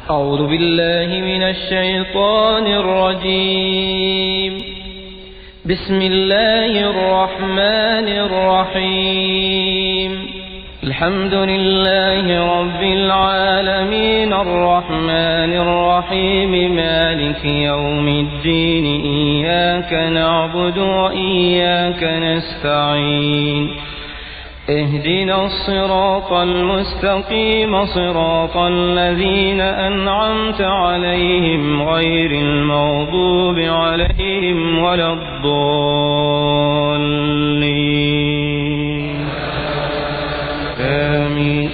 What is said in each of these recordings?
أعوذ بالله من الشيطان الرجيم. بسم الله الرحمن الرحيم. الحمد لله رب العالمين الرحمن الرحيم مالك يوم الدين إياك نعبد وإياك نستعين اهدنا الصراط المستقيم صراط الذين أنعمت عليهم غير المغضوب عليهم ولا الضالين آمين.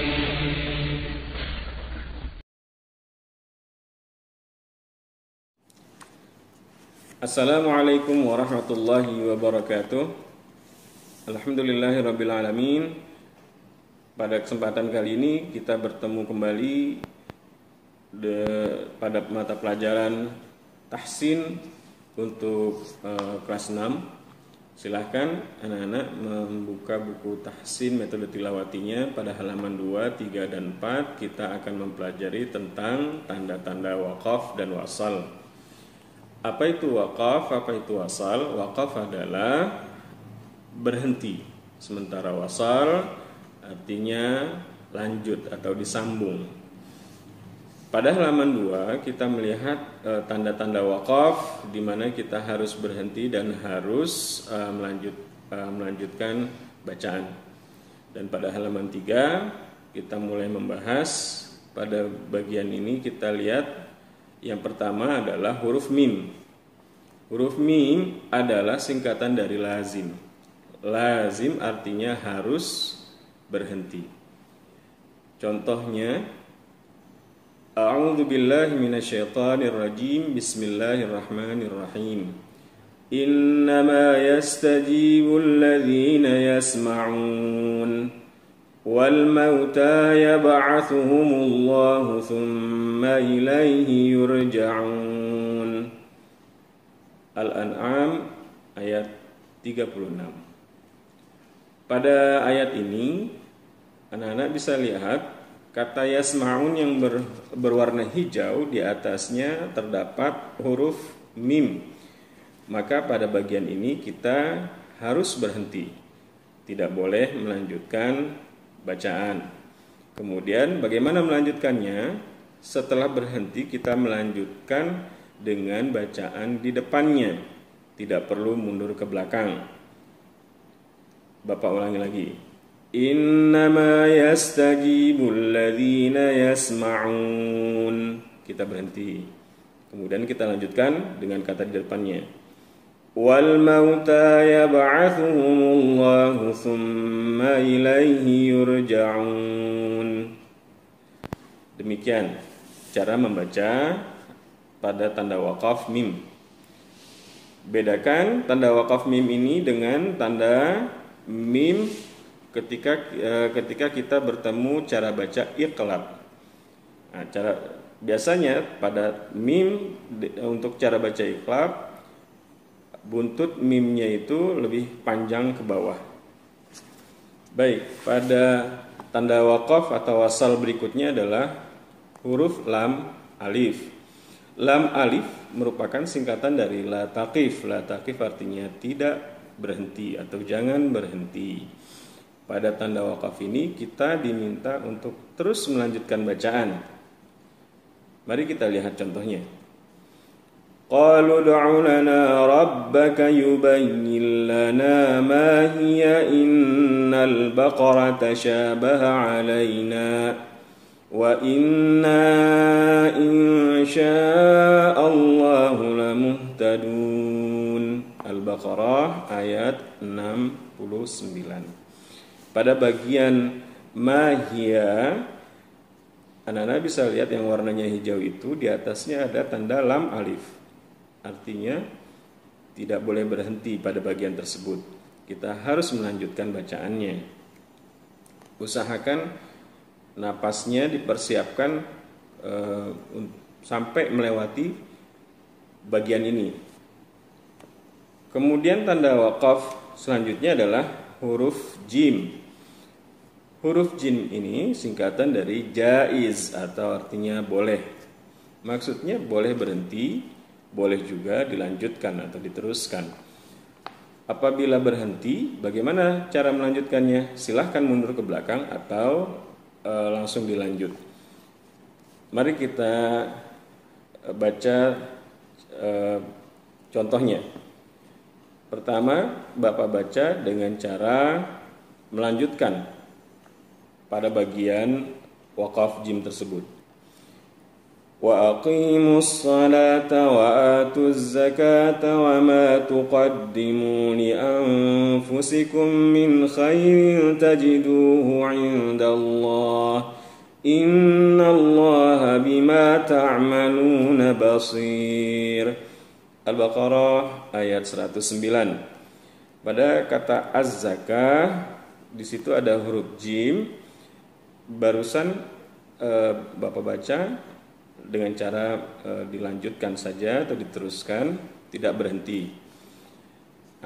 Assalamualaikum warahmatullahi wabarakatuh. Alhamdulillahirrabbilalamin. Pada kesempatan kali ini kita bertemu kembali pada mata pelajaran tahsin untuk kelas 6. Silahkan anak-anak membuka buku tahsin metode tilawatinya pada halaman 2, 3, dan 4. Kita akan mempelajari tentang tanda-tanda waqaf dan wasal. Apa itu waqaf? Apa itu wasal? Waqaf adalah berhenti, sementara wasal artinya lanjut atau disambung. Pada halaman 2 kita melihat tanda-tanda waqaf di mana kita harus berhenti dan harus melanjutkan bacaan. Dan pada halaman 3 kita mulai membahas. Pada bagian ini kita lihat yang pertama adalah huruf mim. Huruf mim adalah singkatan dari lazim. Lazim artinya harus berhenti. Contohnya, A'udzu billahi minasyaitonir rajim. Bismillahirrahmanirrahim. Innama yastajibul ladzina yasma'un wal mauta yab'atsuhumullahu tsumma ilaihi yurja'un. Al-An'am ayat 36. Pada ayat ini anak-anak bisa lihat kata yasma'un yang berwarna hijau, di atasnya terdapat huruf mim. Maka pada bagian ini kita harus berhenti, tidak boleh melanjutkan bacaan. Kemudian bagaimana melanjutkannya? Setelah berhenti kita melanjutkan dengan bacaan di depannya, tidak perlu mundur ke belakang. Bapak ulangi lagi. Innama yastajibul ladzina yasma'un. Kita berhenti. Kemudian kita lanjutkan dengan kata di depannya. Wal mauta yab'atsuhumullahu tsumma ilaihi yurja'un. Demikian cara membaca pada tanda waqaf mim. Bedakan tanda waqaf mim ini dengan tanda mim ketika kita bertemu cara baca iqlab. Nah, biasanya pada mim untuk cara baca iqlab, buntut mimnya itu lebih panjang ke bawah. Baik, pada tanda waqaf atau wasal berikutnya adalah huruf lam alif. Lam alif merupakan singkatan dari la taqif. La taqif artinya tidak berhenti atau jangan berhenti. Pada tanda waqaf ini kita diminta untuk terus melanjutkan bacaan. Mari kita lihat contohnya. Qalu ud'u lana rabbaka yubayyin lana ma hiya innal baqara tashabaha 'alaina wa inna insya'allahu lamuhtadun. Al-Baqarah ayat 69. Pada bagian mahia, anak-anak bisa lihat yang warnanya hijau itu, di atasnya ada tanda lam alif. Artinya tidak boleh berhenti pada bagian tersebut. Kita harus melanjutkan bacaannya. Usahakan napasnya dipersiapkan sampai melewati bagian ini. Kemudian tanda waqaf selanjutnya adalah huruf jim. Huruf jim ini singkatan dari jaiz atau artinya boleh. Maksudnya boleh berhenti, boleh juga dilanjutkan atau diteruskan. Apabila berhenti, bagaimana cara melanjutkannya? Silahkan mundur ke belakang atau langsung dilanjut. Mari kita baca contohnya. Pertama, Bapak baca dengan cara melanjutkan pada bagian waqaf jim tersebut. Wa aqimus salata wa atuz zakata wa ma tuqaddimu li anfusikum min khairin tajiduhu 'indallah innallaha bima ta'maluna basir. Al-Baqarah ayat 109. Pada kata az-zakah di situ ada huruf jim. Barusan Bapak baca dengan cara dilanjutkan saja atau diteruskan, tidak berhenti.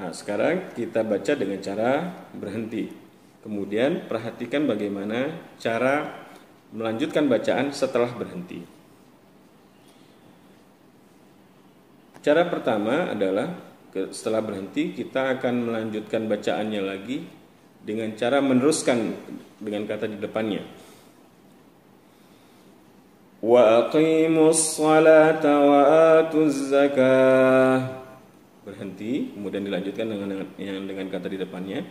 Nah, sekarang kita baca dengan cara berhenti. Kemudian perhatikan bagaimana cara melanjutkan bacaan setelah berhenti. Cara pertama adalah setelah berhenti kita akan melanjutkan bacaannya lagi dengan cara meneruskan dengan kata di depannya. Wa aqimus salata wa atuz zakah. Berhenti, kemudian dilanjutkan dengan kata di depannya.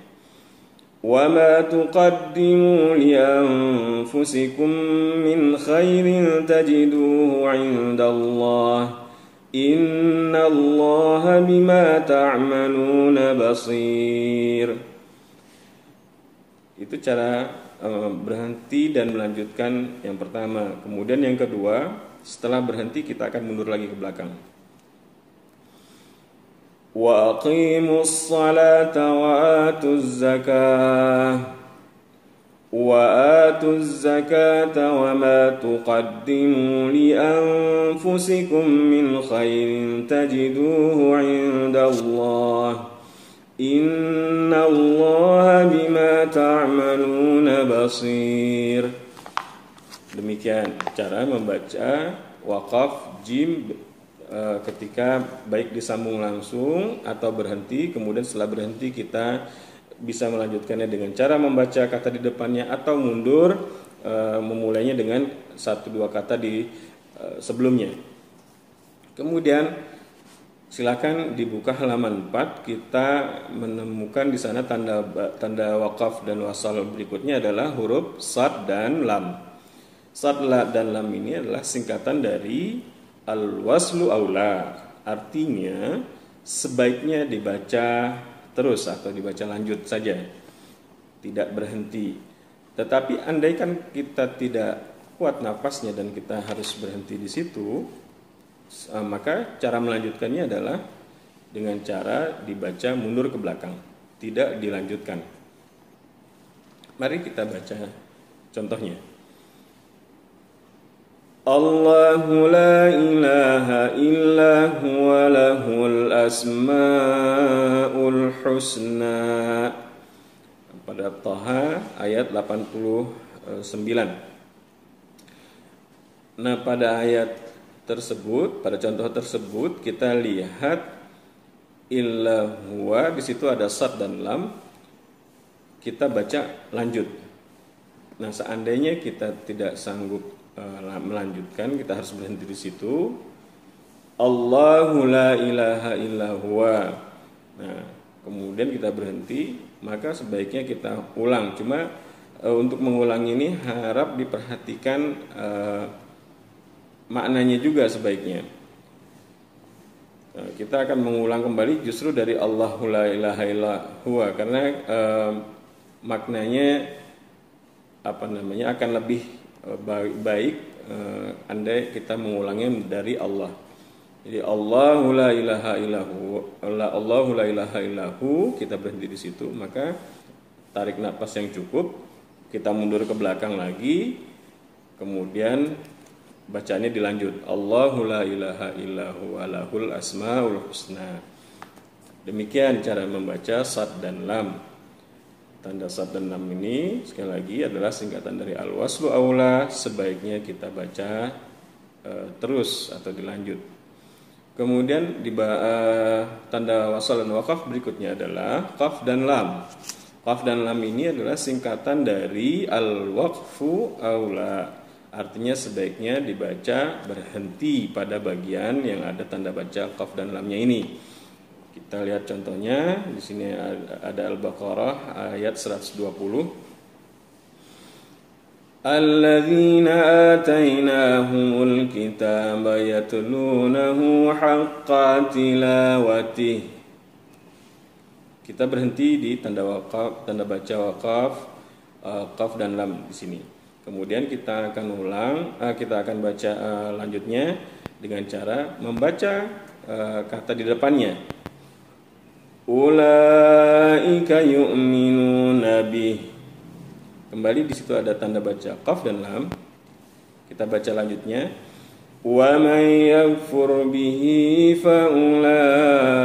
Wa ma tuqaddimu li anfusikum min khairin tajiduhu 'indallah innallaha bima ta'maluna basir. Itu cara berhenti dan melanjutkan yang pertama. Kemudian yang kedua, setelah berhenti kita akan mundur lagi ke belakang. Wa aqimus salata wa atuz zakah wa atuz zakata wa ma tuqaddimu li anfusikum min khairin tajiduhu 'indallah innallaha bima ta'maluna basir. Demikian cara membaca waqaf jim ketika baik disambung langsung atau berhenti. Kemudian setelah berhenti kita bisa melanjutkannya dengan cara membaca kata di depannya atau mundur memulainya dengan 1-2 kata di sebelumnya. Kemudian silakan dibuka halaman 4, kita menemukan di sana tanda waqaf dan wasal berikutnya adalah huruf sad dan lam. Sad dan lam ini adalah singkatan dari al-waslu aula. Artinya sebaiknya dibaca terus atau dibaca lanjut saja, tidak berhenti. Tetapi andaikan kita tidak kuat nafasnya dan kita harus berhenti di situ, maka cara melanjutkannya adalah dengan cara dibaca mundur ke belakang, tidak dilanjutkan. Mari kita baca contohnya. Allahu la ilaha illa huwa lahul asmaul husna. Pada Thaha ayat 89. Nah, pada ayat tersebut, pada contoh tersebut kita lihat illa huwa, di situ ada sad dan lam. Kita baca lanjut. Nah, seandainya kita tidak sanggup melanjutkan, kita harus berhenti di situ. Allahu la ilaha illa huwa. Nah, kemudian kita berhenti, maka sebaiknya kita ulang. Cuma untuk mengulang ini harap diperhatikan maknanya juga sebaiknya. Kita akan mengulang kembali justru dari Allahu la ilaha illa huwa, karena maknanya akan lebih baik andai kita mengulangnya dari Allah. Jadi Allahu la ilaha illahu, Allahu la ilaha illahu, kita berhenti di situ, maka tarik napas yang cukup, kita mundur ke belakang lagi, kemudian bacaannya dilanjut. Allahu la ilaha illahu walahul asmaul husna. Demikian cara membaca sad dan lam. Tanda sad dan lam ini sekali lagi adalah singkatan dari al-waslu aula. Sebaiknya kita baca terus atau dilanjut. Kemudian tanda wasal dan waqaf berikutnya adalah qaf dan lam. Qaf dan lam ini adalah singkatan dari al-waqfu aula. Artinya sebaiknya dibaca berhenti pada bagian yang ada tanda baca qaf dan lamnya ini. Kita lihat contohnya. Di sini ada Al-Baqarah ayat 120. Alladzina atainahumul kitaba yatlunahu haqqa tilawatih. Kita berhenti di tanda baca waqaf, qaf dan lam di sini. Kemudian kita akan baca lanjutnya dengan cara membaca kata di depannya. Ulaika yu'minuna bih. Kembali di situ ada tanda baca qaf dan lam. Kita baca lanjutnya. Wa may yakfur bihi fa ulaika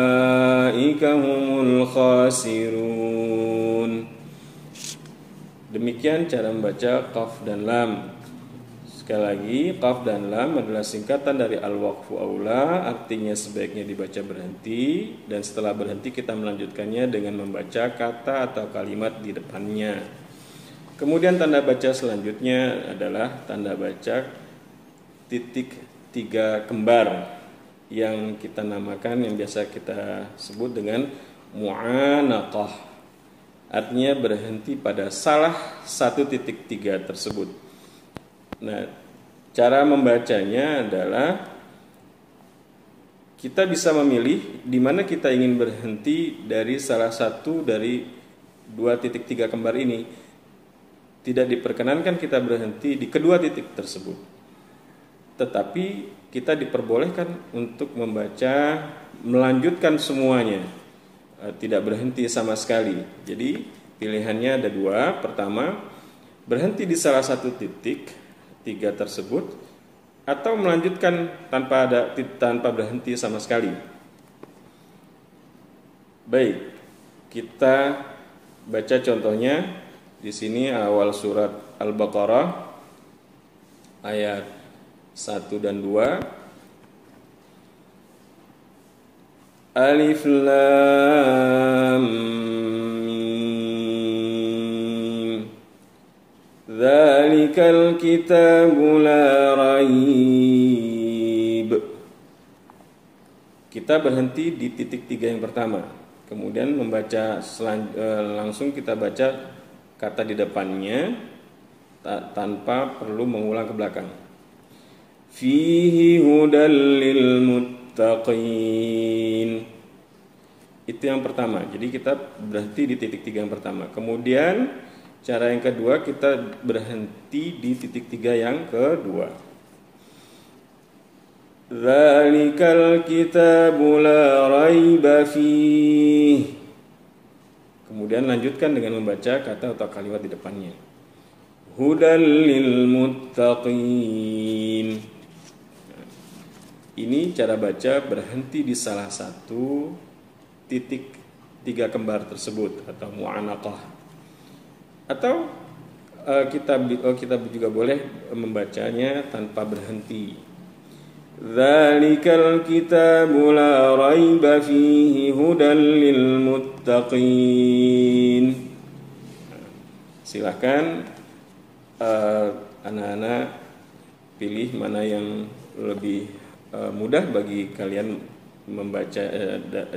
humul khasirun. Demikian cara membaca qaf dan lam. Sekali lagi, qaf dan lam adalah singkatan dari al-waqfu aula, artinya sebaiknya dibaca berhenti, dan setelah berhenti kita melanjutkannya dengan membaca kata atau kalimat di depannya. Kemudian tanda baca selanjutnya adalah tanda baca titik 3 kembar yang kita namakan, yang biasa kita sebut dengan mu'anaqah. Artinya berhenti pada salah satu titik 3 tersebut. Nah, cara membacanya adalah kita bisa memilih di mana kita ingin berhenti dari salah satu dari 2 titik 3 kembar ini. Tidak diperkenankan kita berhenti di kedua titik tersebut. Tetapi kita diperbolehkan untuk melanjutkan semuanya. Tidak berhenti sama sekali. Jadi pilihannya ada 2. Pertama, berhenti di salah satu titik 3 tersebut, atau melanjutkan tanpa berhenti sama sekali. Baik, kita baca contohnya di sini awal surat Al-Baqarah ayat 1 dan 2. Alif Lam Mim. Dzalikal kitabu la raib. Kita berhenti di titik 3 yang pertama. Kemudian langsung kita baca kata di depannya tanpa perlu mengulang ke belakang. Fihi hudal lil muttaqin. Itu yang pertama. Jadi kita berhenti di titik 3 yang pertama. Kemudian cara yang kedua, kita berhenti di titik 3 yang kedua. Dzalikal kitabu la raiba fihi. Kemudian lanjutkan dengan membaca kata atau kalimat di depannya. Hudal lil muttaqin. Ini cara baca berhenti di salah satu titik 3 kembar tersebut atau mu'anaqah. Atau kita juga boleh membacanya tanpa berhenti. Dzalikal kitabu la raiba fihi hudal lil muttaqin. Silakan anak-anak pilih mana yang lebih mudah bagi kalian membaca,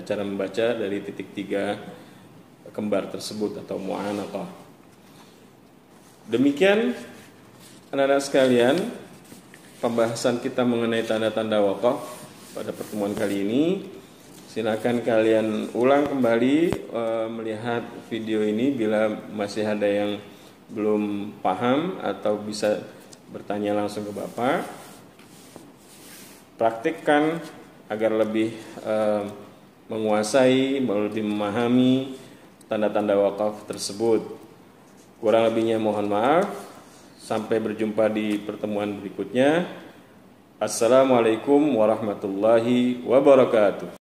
cara membaca dari titik 3 kembar tersebut atau mu'anaqah. Demikian anak-anak sekalian, pembahasan kita mengenai tanda-tanda waqaf pada pertemuan kali ini. Silakan kalian ulang kembali melihat video ini bila masih ada yang belum paham, atau bisa bertanya langsung ke Bapak. Praktikkan agar lebih menguasai, lebih memahami tanda-tanda waqaf tersebut. Kurang lebihnya mohon maaf. Sampai berjumpa di pertemuan berikutnya. Assalamualaikum warahmatullahi wabarakatuh.